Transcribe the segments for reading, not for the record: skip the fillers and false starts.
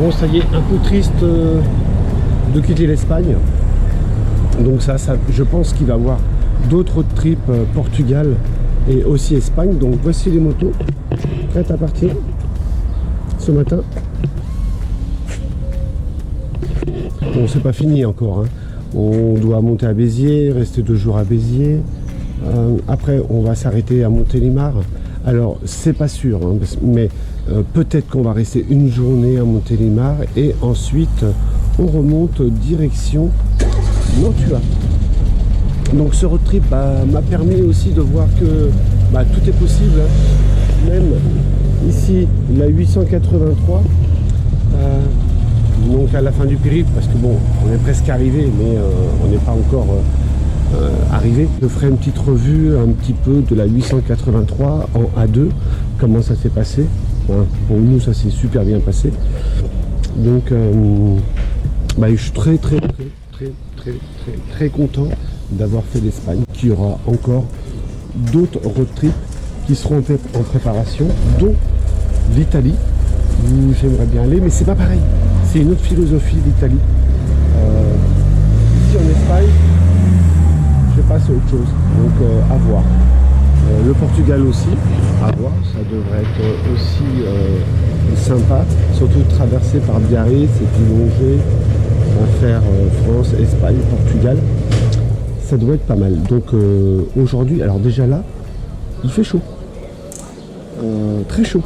Bon, ça y est, un peu triste de quitter l'Espagne. Donc ça, je pense qu'il va y avoir d'autres road trips Portugal et aussi Espagne. Donc voici les motos prêtes à partir ce matin. Bon, c'est pas fini encore, hein. On doit monter à Béziers, rester 2 jours à Béziers. Après, on va s'arrêter à Montélimar. Alors, c'est pas sûr, hein, mais peut-être qu'on va rester une journée à Montélimar et ensuite on remonte direction Nantua. Donc ce road trip m'a permis aussi de voir que tout est possible, hein. Même ici, la 883, donc à la fin du périple, parce que bon, on est presque arrivé, mais on n'est pas encore arrivé. Je ferai une petite revue un petit peu de la 883 en A2, comment ça s'est passé. Enfin, pour nous, ça s'est super bien passé. Donc, je suis très content d'avoir fait l'Espagne, qu'il y aura encore d'autres road trips qui seront en préparation, dont l'Italie, où j'aimerais bien aller, mais c'est pas pareil. C'est une autre philosophie, l'Italie. Ici en Espagne, je sais pas, c'est autre chose. Donc à voir. Le Portugal aussi, à voir. Ça devrait être aussi sympa, surtout traversé par Biarritz et puis longer, à faire France, Espagne, Portugal. Ça doit être pas mal. Donc aujourd'hui, alors déjà là, il fait chaud. Très chaud.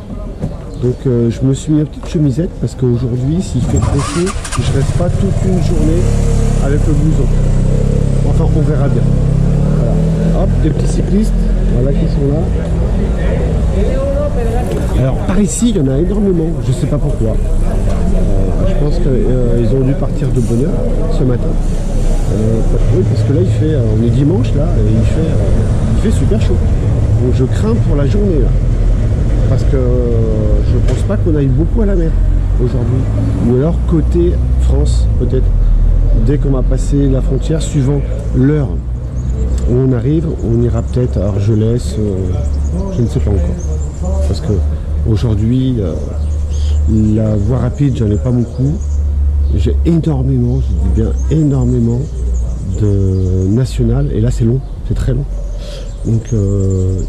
Donc je me suis mis une petite chemisette parce qu'aujourd'hui, s'il fait trop chaud, je reste pas toute une journée avec le blouson. Enfin, on verra bien. Voilà. Hop, les petits cyclistes, voilà qui sont là. Alors par ici, il y en a énormément, je sais pas pourquoi. Je pense qu'ils ont dû partir de bonne heure ce matin. Oui, parce que là, on est dimanche là, et il fait super chaud. Donc je crains pour la journée là. Parce que je pense pas qu'on aille beaucoup à la mer aujourd'hui. Ou alors côté France, peut-être. Dès qu'on va passer la frontière, suivant l'heure où on arrive, on ira peut-être à Argelès, je ne sais pas encore. Parce que aujourd'hui, la voie rapide, j'en ai pas beaucoup. J'ai énormément, je dis bien énormément de nationales. Et là, c'est long, c'est très long. Donc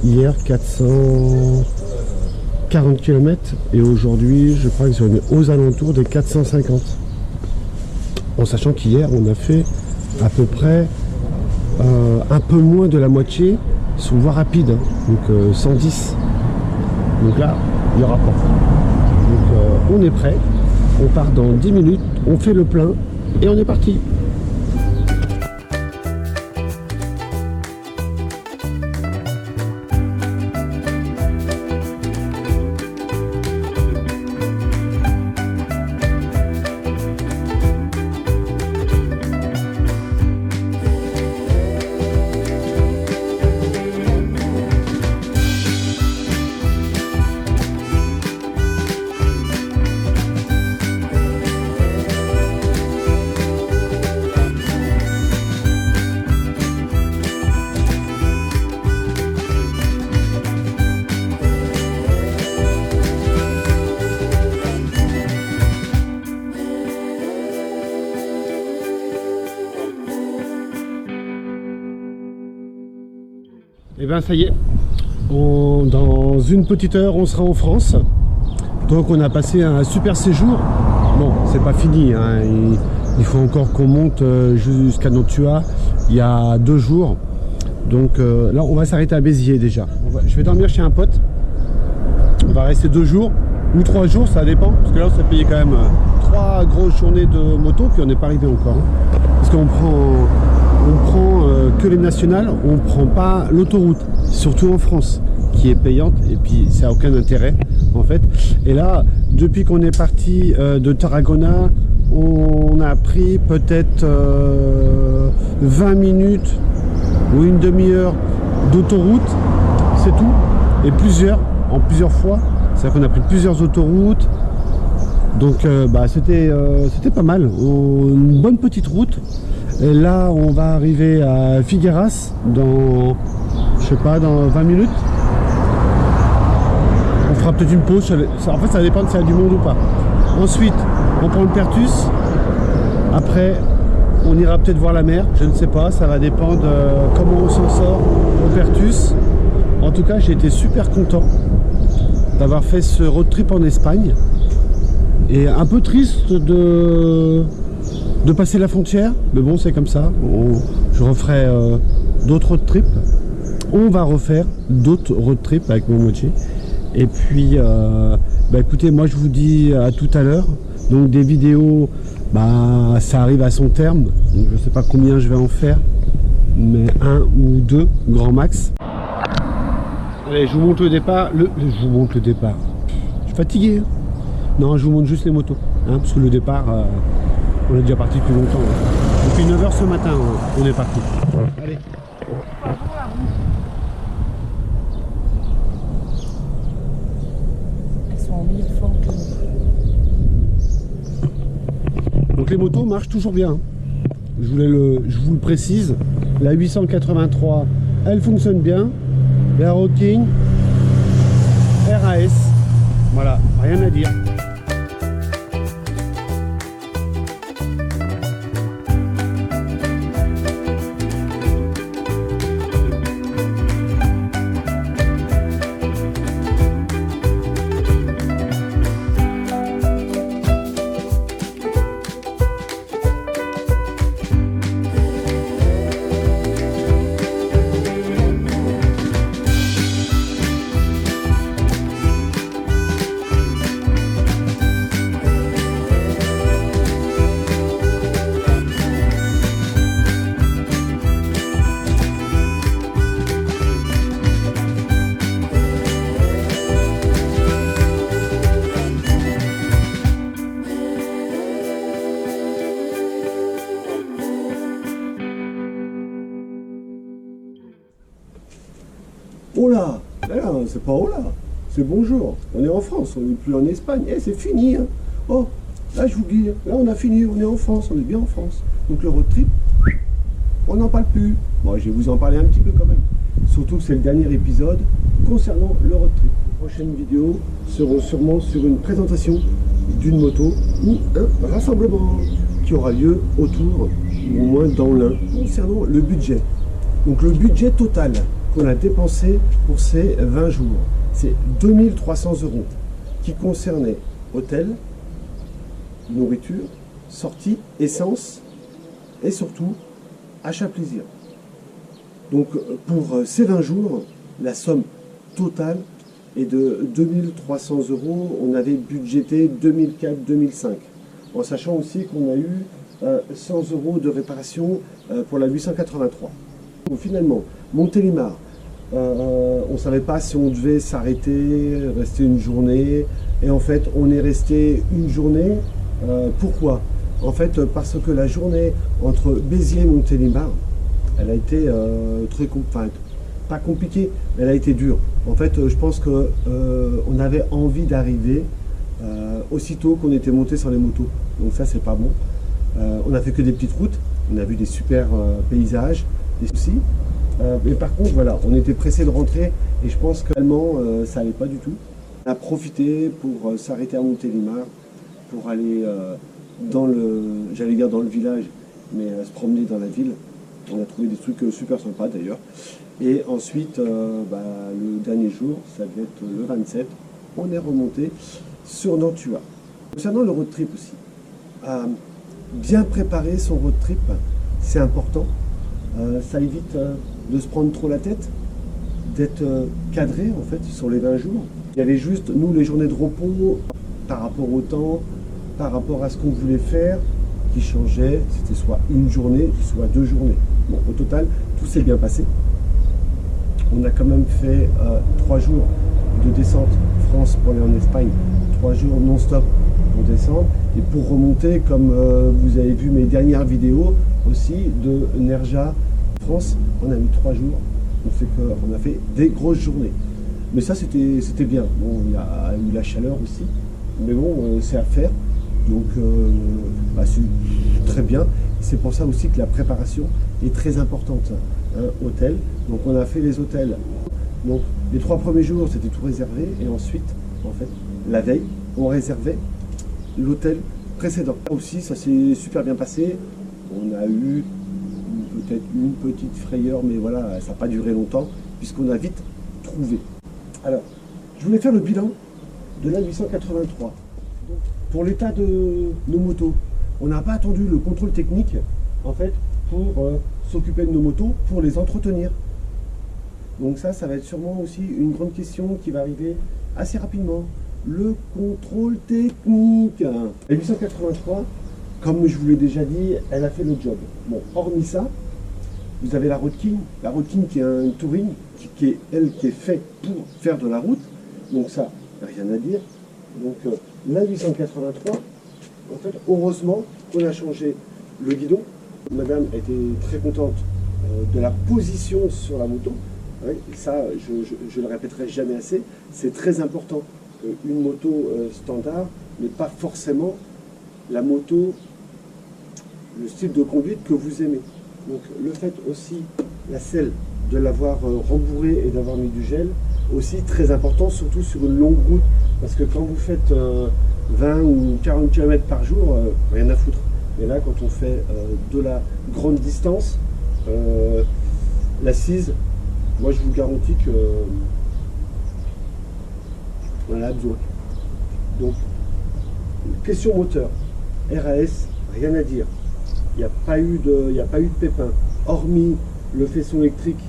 hier, 440 km et aujourd'hui, je crois que c'est aux alentours des 450. En sachant qu'hier, on a fait à peu près un peu moins de la moitié sur voie rapide, hein, donc 110. Donc là, il n'y aura pas. Donc on est prêt, on part dans 10 minutes, on fait le plein et on est parti. Et bien ça y est, dans une petite heure on sera en France. Donc on a passé un super séjour. Bon, c'est pas fini, hein. Il faut encore qu'on monte jusqu'à Nantua. Il y a 2 jours. Donc là on va s'arrêter à Béziers déjà. Je vais dormir chez un pote. On va rester 2 jours ou 3 jours, ça dépend. Parce que là on s'est payé quand même 3 grosses journées de moto. Puis on n'est pas arrivé encore, hein. Parce qu'on prend que les nationales, on ne prend pas l'autoroute, surtout en France, qui est payante et puis ça n'a aucun intérêt en fait. Et là, depuis qu'on est parti de Tarragona, on a pris peut-être 20 minutes ou une demi-heure d'autoroute, c'est tout. Et en plusieurs fois, c'est-à-dire qu'on a pris plusieurs autoroutes. Donc c'était pas mal, une bonne petite route. Et là, on va arriver à Figueras dans, je sais pas, dans 20 minutes. On fera peut-être une pause. En fait, ça dépend si il y a du monde ou pas. Ensuite, On prend le Pertus. Après, on ira peut-être voir la mer. Je ne sais pas, ça va dépendre comment on s'en sort au Pertus. En tout cas, j'ai été super content d'avoir fait ce road trip en Espagne. Et un peu triste de passer la frontière. Mais bon, c'est comme ça. Je referai d'autres road trips. On va refaire d'autres road trips avec mon moitié. Et puis, écoutez, moi je vous dis à tout à l'heure. Donc des vidéos, ça arrive à son terme. Donc je sais pas combien je vais en faire, mais 1 ou 2 grand max. Allez, je vous montre le départ. Je vous montre le départ. Je suis fatigué. Hein. Non, je vous montre juste les motos. Hein, parce que le départ, on est déjà parti depuis longtemps. Hein. Depuis 9 h ce matin, on est parti. Allez. Donc les motos marchent toujours bien. Je vous le précise. La 883, elle fonctionne bien. La Road King, RAS. Voilà, rien à dire. Oh là, c'est pas oh là, c'est bonjour. On est en France, on n'est plus en Espagne. C'est fini. Hein. Oh, là je vous dis, là on a fini, on est en France, on est bien en France. Donc le road trip, on n'en parle plus. Bon, je vais vous en parler un petit peu quand même. Surtout que c'est le dernier épisode concernant le road trip. Les prochaines vidéos seront sûrement sur une présentation d'une moto ou un rassemblement qui aura lieu autour, ou au moins dans l'Ain, concernant le budget. Donc le budget total qu'on a dépensé pour ces 20 jours, c'est 2300 € qui concernaient hôtel, nourriture, sortie, essence et surtout achat plaisir. Donc pour ces 20 jours, la somme totale est de 2300 €. On avait budgété 2004-2005, en sachant aussi qu'on a eu 100 € de réparation pour la 883. Donc finalement, Montélimar, on ne savait pas si on devait s'arrêter, rester une journée, et en fait on est resté une journée. Pourquoi? En fait parce que la journée entre Béziers et Montélimar, elle a été pas compliquée, mais elle a été dure. En fait je pense que on avait envie d'arriver aussitôt qu'on était monté sur les motos, donc ça c'est pas bon. On a fait que des petites routes, on a vu des super paysages, des soucis. Mais par contre, voilà, on était pressé de rentrer et je pense que réellement, ça n'allait pas du tout. On a profité pour s'arrêter à Montélimar, pour aller dans le village, mais se promener dans la ville. On a trouvé des trucs super sympas d'ailleurs. Et ensuite, le dernier jour, ça devait être le 27, on est remonté sur Nantua. Concernant le road trip aussi, bien préparer son road trip, c'est important. Ça évite de se prendre trop la tête, d'être cadré en fait sur les 20 jours. Il y avait juste nous les journées de repos par rapport au temps, par rapport à ce qu'on voulait faire, qui changeait. C'était soit une journée, soit 2 journées. Bon, au total, tout s'est bien passé. On a quand même fait 3 jours de descente France pour aller en Espagne, 3 jours non-stop pour descendre et pour remonter, comme vous avez vu mes dernières vidéos aussi, de Nerja France, on a mis 3 jours. On a fait des grosses journées. Mais ça, c'était bien. Bon, il y a eu la chaleur aussi. Mais bon, c'est à faire. Donc, c'est très bien. C'est pour ça aussi que la préparation est très importante. Hôtel. Donc, on a fait les hôtels. Donc, les 3 premiers jours, c'était tout réservé. Et ensuite, en fait, la veille, on réservait l'hôtel précédent. Là aussi, ça s'est super bien passé. On a eu peut-être une petite frayeur, mais voilà, ça n'a pas duré longtemps, puisqu'on a vite trouvé. Alors, je voulais faire le bilan de la 883. Pour l'état de nos motos, on n'a pas attendu le contrôle technique, en fait, pour s'occuper de nos motos, pour les entretenir. Donc ça va être sûrement aussi une grande question qui va arriver assez rapidement. Le contrôle technique. La 883, comme je vous l'ai déjà dit, elle a fait le job. Bon, hormis ça, vous avez la Road King. La Road King qui est un touring, qui est fait pour faire de la route. Donc ça, rien à dire. Donc la 883, en fait, heureusement qu'on a changé le guidon. Madame était très contente de la position sur la moto. Oui, et ça, je le répéterai jamais assez. C'est très important. Une moto standard n'est pas forcément la moto, le style de conduite que vous aimez. Donc le fait aussi, la selle, de l'avoir rembourré et d'avoir mis du gel, aussi très important, surtout sur une longue route. Parce que quand vous faites 20 ou 40 km par jour, rien à foutre. Mais là, quand on fait de la grande distance, l'assise, moi je vous garantis que on en a besoin. Donc, question moteur, RAS, rien à dire. Il n'y a pas eu de pépin, hormis le faisceau électrique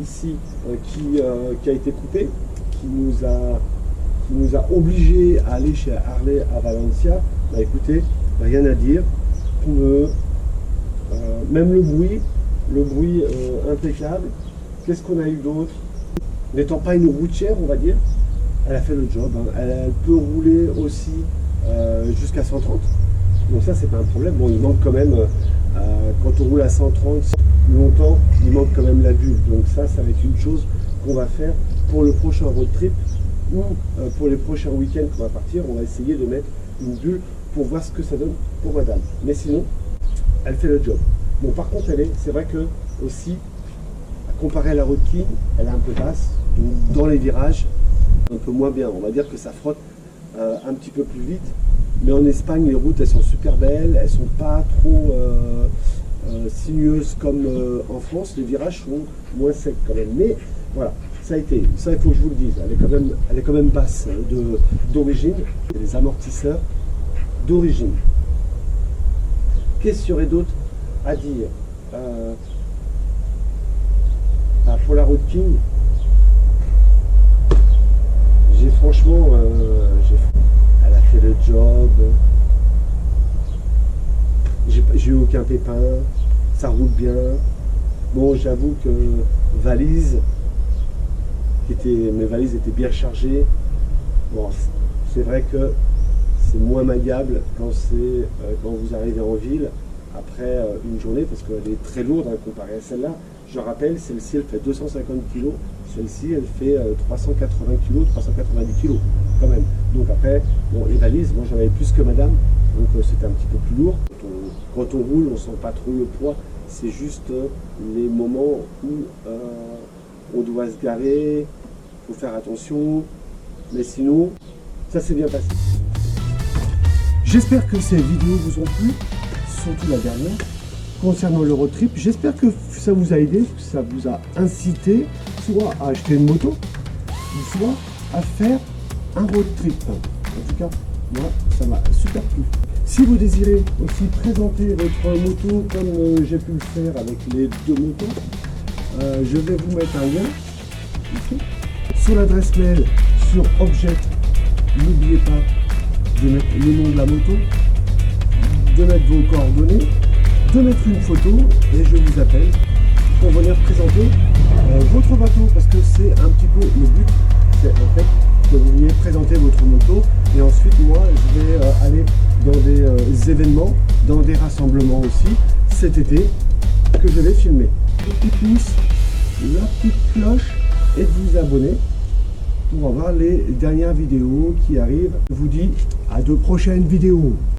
ici qui a été coupé, qui nous a obligés à aller chez Harley à Valencia. Bah écoutez, rien à dire. Pneus, même le bruit impeccable. Qu'est-ce qu'on a eu d'autre? N'étant pas une routière, on va dire, elle a fait le job. Hein. Elle peut rouler aussi jusqu'à 130. Donc ça, c'est pas un problème. Bon, il manque quand même, quand on roule à 130 longtemps, il manque quand même la bulle. Donc ça va être une chose qu'on va faire pour le prochain road trip ou pour les prochains week-ends qu'on va partir. On va essayer de mettre une bulle pour voir ce que ça donne pour madame. Mais sinon, elle fait le job. Bon, par contre, c'est vrai que aussi, comparé à la Road King, elle est un peu basse. Donc dans les virages, un peu moins bien. On va dire que ça frotte un petit peu plus vite. Mais en Espagne, les routes, elles sont super belles. Elles sont pas trop sinueuses comme en France. Les virages sont moins secs quand même. Mais voilà, ça a été. Ça, il faut que je vous le dise. Elle est quand même basse d'origine. Les amortisseurs d'origine. Qu'est-ce qu'il y aurait d'autre à dire pour la Road King, franchement, elle a fait le job. J'ai eu aucun pépin, ça roule bien. Bon, j'avoue que mes valises étaient bien chargées. Bon, c'est vrai que c'est moins maniable quand vous arrivez en ville après une journée, parce qu'elle est très lourde comparée à celle-là. Je rappelle, celle-ci elle fait 250 kg, celle-ci elle fait 380 kg, 390 kg quand même. Donc après, bon, les valises, moi j'en avais plus que madame, donc c'était un petit peu plus lourd. Quand on roule, on sent pas trop le poids, c'est juste les moments où on doit se garer, il faut faire attention, mais sinon, ça s'est bien passé. J'espère que ces vidéos vous ont plu, surtout la dernière, concernant le road trip. J'espère que ça vous a aidé, que ça vous a incité, soit à acheter une moto, soit à faire un road trip. En tout cas, moi, ça m'a super plu. Si vous désirez aussi présenter votre moto comme j'ai pu le faire avec les deux motos, je vais vous mettre un lien ici. Sur l'adresse mail, sur Object, n'oubliez pas de mettre le nom de la moto, de mettre vos coordonnées, de mettre une photo et je vous appelle pour venir présenter votre bateau, parce que c'est un petit peu le but, c'est en fait que vous veniez présenter votre moto et ensuite moi je vais aller dans des événements, dans des rassemblements aussi cet été que je vais filmer. Le petit pouce, la petite cloche et de vous abonner pour avoir les dernières vidéos qui arrivent. Je vous dis à de prochaines vidéos.